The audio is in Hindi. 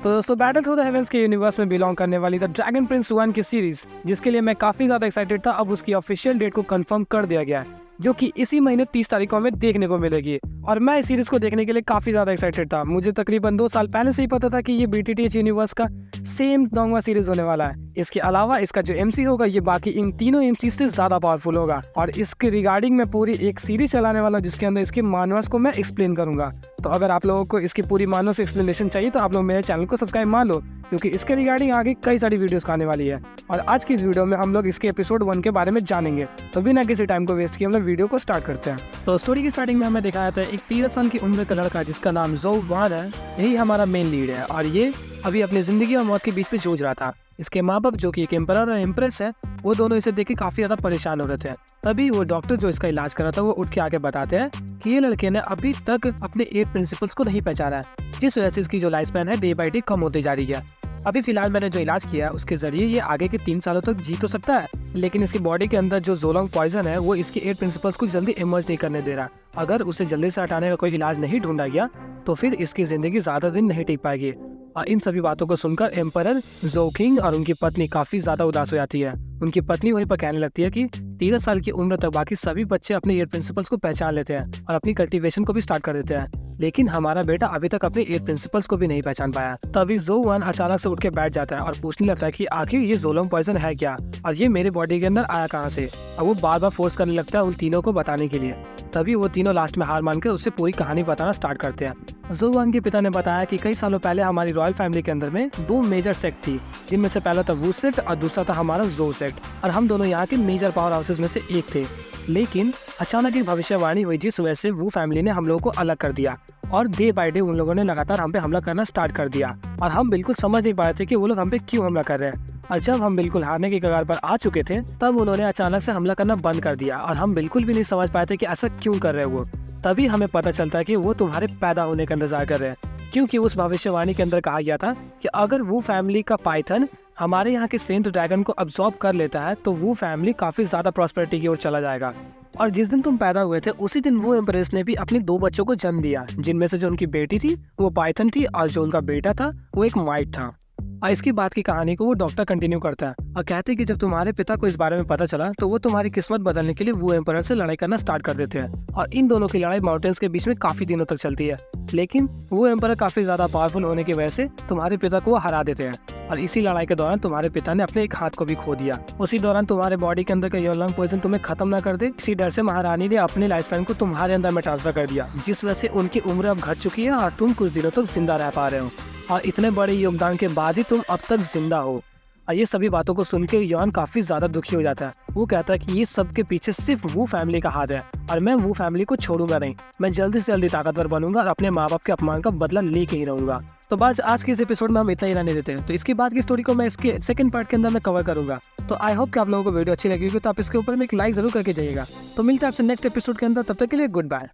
तो दोस्तों बैटल थ्रू द हेवेंस के यूनिवर्स में बिलोंग करने वाली द ड्रैगन प्रिंस 1 की सीरीज, जिसके लिए मैं काफी ज्यादा एक्साइटेड था, अब उसकी ऑफिशियल डेट को कंफर्म कर दिया गया है, जो कि इसी महीने 30 तारीख को हमें देखने को मिलेगी। और मैं इस सीरीज को देखने के लिए काफी ज्यादा एक्साइटेड था। मुझे तकरीबन 2 साल पहले से ही पता था कि ये BTTH यूनिवर्स का सेम डोंगवा सीरीज होने वाला है। इसके अलावा इसका जो MC होगा ये बाकी इन तीनों MC से ज्यादा पावरफुल होगा, और इसके रिगार्डिंग मैं पूरी एक सीरीज चलाने वाला जिसके अंदर इसके मानवर्स को मैं एक्सप्लेन करूंगा। तो अगर आप लोगों को इसकी पूरी मानवर्स एक्सप्लेनेशन चाहिए तो आप लोग मेरे चैनल को सब्सक्राइब मान लो, क्योंकि इसके रिगार्डिंग आगे कई सारी वीडियोस आने वाली है। और आज की इस वीडियो में हम लोग इसके एपिसोड 1 के बारे में जानेंगे। तो बिना किसी टाइम को वेस्ट किए हम लोग वीडियो को स्टार्ट करते हैं। तो स्टोरी की स्टार्टिंग में हमें दिखाया था एक 13 साल की उम्र का लड़का जिसका नाम ज़ो वान है। यही हमारा मेन लीड है, और ये अभी अपनी जिंदगी और मौत के बीच में जूझ रहा था। इसके माँ बाप जो कि एक एम्परर और एम्प्रेस है, वो दोनों इसे देख के काफी ज्यादा परेशान हो रहे थे। तभी वो डॉक्टर जो इसका इलाज कर रहा था वो उठ के आके बताते हैं कि ये लड़के ने अभी तक अपने 8 प्रिंसिपल्स को नहीं पहचाना है, जिस वजह से इसकी जो लाइफ स्पैन है डे बाई डे कम होती जा रही है। अभी फिलहाल मैंने जो इलाज किया है उसके जरिए ये आगे के 3 सालों तक जी तो सकता है, लेकिन इसकी बॉडी के अंदर जो जोलोंग पॉइजन है वो इसके 8 प्रिंसिपल्स को जल्दी इमर्ज नहीं करने दे रहा। अगर उसे जल्दी से हटाने का कोई इलाज नहीं ढूंढा गया तो फिर इसकी जिंदगी ज्यादा दिन नहीं टिक पाएगी। और इन सभी बातों को सुनकर एम्परर ज़ो किंग और उनकी पत्नी काफी ज्यादा उदास हो जाती है। उनकी पत्नी वहीं पर कहने लगती है कि 13 साल की उम्र तक बाकी सभी बच्चे अपने 8 प्रिंसिपल्स को पहचान लेते हैं और अपनी कल्टीवेशन को भी स्टार्ट कर देते हैं, लेकिन हमारा बेटा अभी तक अपने 8 प्रिंसिपल्स को भी नहीं पहचान पाया। तभी ज़ो वन अचानक से उठ के बैठ जाता है और पूछने लगता है कि आखिर ये जोलोंग पॉइजन है क्या, और ये मेरे बॉडी के अंदर आया कहाँ से। और वो बार बार फोर्स करने लगता है उन तीनों को बताने के लिए। तभी वो तीनों लास्ट में हार मानकर उससे पूरी कहानी बताना स्टार्ट करते हैं। ज़ो वन के पिता ने बताया कि कई सालों पहले हमारी रॉयल फैमिली के अंदर में 2 मेजर सेक्ट थी, जिनमें से पहला था वू सेक्ट और दूसरा था हमारा ज़ो सेक्ट, और हम दोनों यहाँ के मेजर पावर हाउसेस में से एक थे। लेकिन अचानक एक भविष्यवाणी हुई जिस वजह से वू फैमिली ने हम लोगों को अलग कर दिया, और डे बाय डे उन लोगों ने लगातार हम पे हमला करना स्टार्ट कर दिया, और हम बिल्कुल समझ नहीं पा रहे थे कि वो लोग हम पे क्यों हमला कर रहे हैं। और जब हम बिल्कुल हारने की कगार पर आ चुके थे तब उन्होंने अचानक से हमला करना बंद कर दिया, और हम बिल्कुल भी नहीं समझ पाए थे कि ऐसा क्यों कर रहे हैं वो। तभी हमें पता चलता है कि वो तुम्हारे पैदा होने का इंतजार कर रहे हैं, क्योंकि उस भविष्यवाणी के अंदर कहा गया था कि अगर वो फैमिली का पाइथन हमारे यहाँ के सेंट ड्रैगन को अब्सॉर्ब कर लेता है तो वो फैमिली काफी ज्यादा प्रॉस्पेरिटी की ओर चला जाएगा। और जिस दिन तुम पैदा हुए थे उसी दिन वो एम्प्रेस ने भी अपने 2 बच्चों को जन्म दिया, जिनमें से जो उनकी बेटी थी वो पाइथन थी और जो उनका बेटा था वो एक माइट था। और इसके बाद की कहानी को वो डॉक्टर कंटिन्यू करता है और कहते हैं कि जब तुम्हारे पिता को इस बारे में पता चला तो वो तुम्हारी किस्मत बदलने के लिए वो एम्परर से लड़ाई करना स्टार्ट कर देते हैं, और इन दोनों की लड़ाई माउंटेन्स के बीच में काफी दिनों तक चलती है। लेकिन वो एम्परर काफी ज्यादा पावरफुल होने की वजह से तुम्हारे पिता को वो हरा देते हैं, और इसी लड़ाई के दौरान तुम्हारे पिता ने अपने एक हाथ को भी खो दिया। उसी दौरान तुम्हारे बॉडी के अंदर का जोलोंग पॉइजन तुम्हें खत्म ना कर दे, इसी डर से महारानी ने अपने लाइफ स्पैन को तुम्हारे अंदर में ट्रांसफर कर दिया, जिस वजह से उनकी उम्र अब घट चुकी है और तुम कुछ दिनों तक जिंदा रह पा रहे हो, और इतने बड़े योगदान के बाद ही तुम अब तक जिंदा हो। और ये सभी बातों को सुनकर योन काफी ज्यादा दुखी हो जाता है। वो कहता है कि ये सब के पीछे सिर्फ वो फैमिली का हाथ है, और मैं वो फैमिली को छोड़ूंगा नहीं। मैं जल्दी से जल्दी ताकतवर बनूंगा और अपने माँ बाप के अपमान का बदला लेके ही रहूंगा। तो बस आज के इस एपिसोड में हम इतना ही रहने देते हैं। तो इसके बाद की स्टोरी को मैं इसके सेकंड पार्ट के अंदर मैं कवर करूंगा। तो आई होप कि आप लोगों को वीडियो अच्छी लगेगी, तो आप इसके ऊपर में एक लाइक जरूर करके जाइएगा। तो मिलते हैं आपसे नेक्स्ट एपिसोड के अंदर, तब तक के लिए गुड बाय।